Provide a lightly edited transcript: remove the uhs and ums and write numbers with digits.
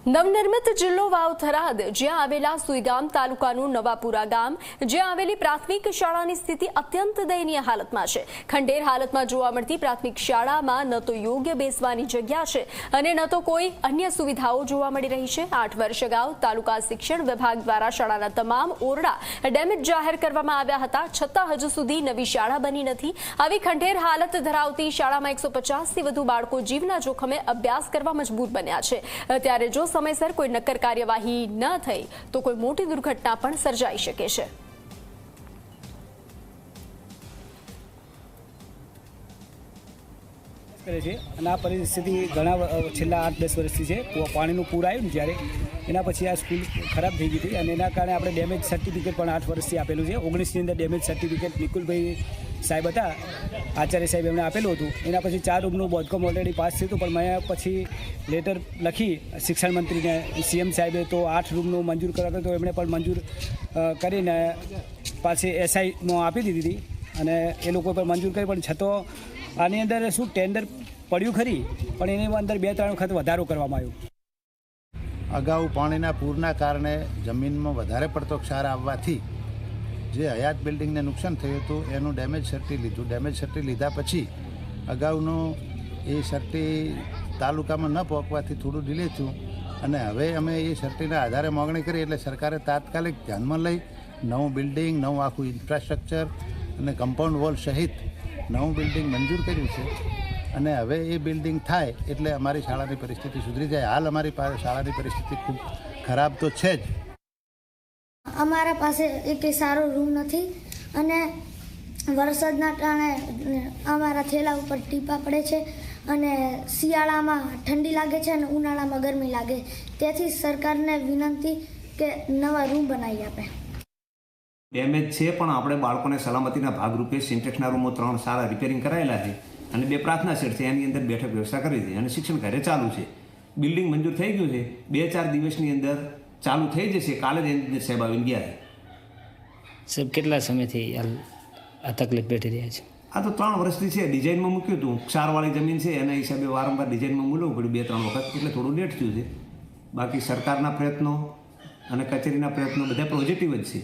નવનિર્મિત જિલ્લો વાવ થરાદ જ્યાં આવેલા સુઈગામ તાલુકાનું નવાપુરા ગામ જ્યાં આવેલી પ્રાથમિક શાળાની સ્થિતિ અત્યંત દયનીય હાલતમાં છે। ખંડેર હાલતમાં જોવા મળતી પ્રાથમિક શાળામાં ન તો યોગ્ય બેસવાની જગ્યા છે અને ન તો કોઈ અન્ય સુવિધાઓ જોવા મળી રહી છે। 8 વર્ષ અગાઉ તાલુકા શિક્ષણ વિભાગ દ્વારા શાળાના તમામ ઓરડા ડેમેજ જાહેર કરવામાં આવ્યા હતા, છતાં હજુ સુધી નવી શાળા બની નથી। આવી ખંડેર હાલત ધરાવતી શાળામાં 150થી વધુ બાળકો જીવના જોખમે અભ્યાસ કરવા મજબૂર બન્યા છે। ત્યારે જો સમયસર કોઈ નક્કર કાર્યવાહી ન થઈ તો કોઈ મોટી દુર્ઘટના પણ સર્જાઈ શકે છે। અને આ પરિસ્થિતિ ઘણા છેલ્લા 8-10 વર્ષથી છે। પાણીનું પૂર આવ્યું ને જ્યારે એના પછી આ સ્કૂલ ખરાબ થઈ ગઈ હતી અને એના કારણે આપણે ડેમેજ સર્ટિફિકેટ પણ 8 વર્ષથી આપેલું છે। 19ની અંદર ડેમેજ સર્ટિફિકેટ નિકુલભાઈ સાહેબ હતા, આચાર્ય સાહેબ એમણે આપેલું હતું। એના પછી 4 રૂમનું બોધકામ ઓલરેડી પાસ થયું હતું, પણ મેં પછી લેટર લખી શિક્ષણ મંત્રીને, સીએમ સાહેબે તો 8 રૂમનું મંજૂર કરાવ્યું, તો એમણે પણ મંજૂર કરીને પાછી એસઆઈમાં આપી દીધી હતી અને એ લોકોએ પણ મંજૂર કરી, પણ છતાં આની અંદર શું ટેન્ડર પડ્યું ખરી, પણ એની અંદર 2-3 વખત વધારો કરવામાં આવ્યો। અગાઉ પાણીના પૂરના કારણે જમીનમાં વધારે પડતો ક્ષાર આવવાથી જે હયાત બિલ્ડિંગને નુકસાન થયું હતું એનું ડેમેજ સર્ટી લીધું। ડેમેજ સર્ટી લીધા પછી અગાઉનું એ સર્ટી તાલુકામાં ન પહોંચવાથી થોડું ડિલે થયું અને હવે અમે એ સર્ટીના આધારે માગણી કરી એટલે સરકારે તાત્કાલિક ધ્યાનમાં લઈ નવું બિલ્ડિંગ, નવું આખું ઇન્ફ્રાસ્ટ્રક્ચર અને કમ્પાઉન્ડ વોલ સહિત નવું બિલ્ડિંગ મંજૂર કર્યું છે અને હવે એ બિલ્ડિંગ થાય એટલે અમારી શાળાની પરિસ્થિતિ સુધરી જાય। હાલ અમારી શાળાની પરિસ્થિતિ ખૂબ ખરાબ તો છે જ। અમારા પાસે એક સારો રૂમ નથી અને વરસાદના કારણે અમારા થેલા ઉપર ટીપા પડે છે અને શિયાળામાં ઠંડી લાગે છે અને ઉનાળામાં ગરમી લાગે, તેથી સરકારને વિનંતી કે નવા રૂમ બનાવી આપે। ડેમેજ છે પણ આપણે બાળકોને સલામતીના ભાગરૂપે સિન્ટેક્સના રૂમો 3 સારા રિપેરિંગ કરાયેલા છે અને 2 પ્રાર્થના સેટ છે, એની અંદર બેઠક વ્યવસ્થા કરી છે અને શિક્ષણ કાર્ય ચાલુ છે। બિલ્ડિંગ મંજૂર થઈ ગયું છે, 2-4 દિવસની અંદર ચાલુ થઈ જશે। કાલે જ એન્જિનિયર સાહેબ આવીને ગયા છે। સાહેબ કેટલા સમયથી આ તકલીફ બેઠી રહ્યા છે? આ તો 3 વર્ષથી છે। ડિઝાઇનમાં મૂક્યું હતું, ક્ષારવાળી જમીન છે, એના હિસાબે વારંવાર ડિઝાઇનમાં મૂલવું પડ્યું 2-3 વખત, એટલે થોડું લેટ થયું છે। બાકી સરકારના પ્રયત્નો અને કચેરીના પ્રયત્નો બધા પોઝિટિવ જ છે।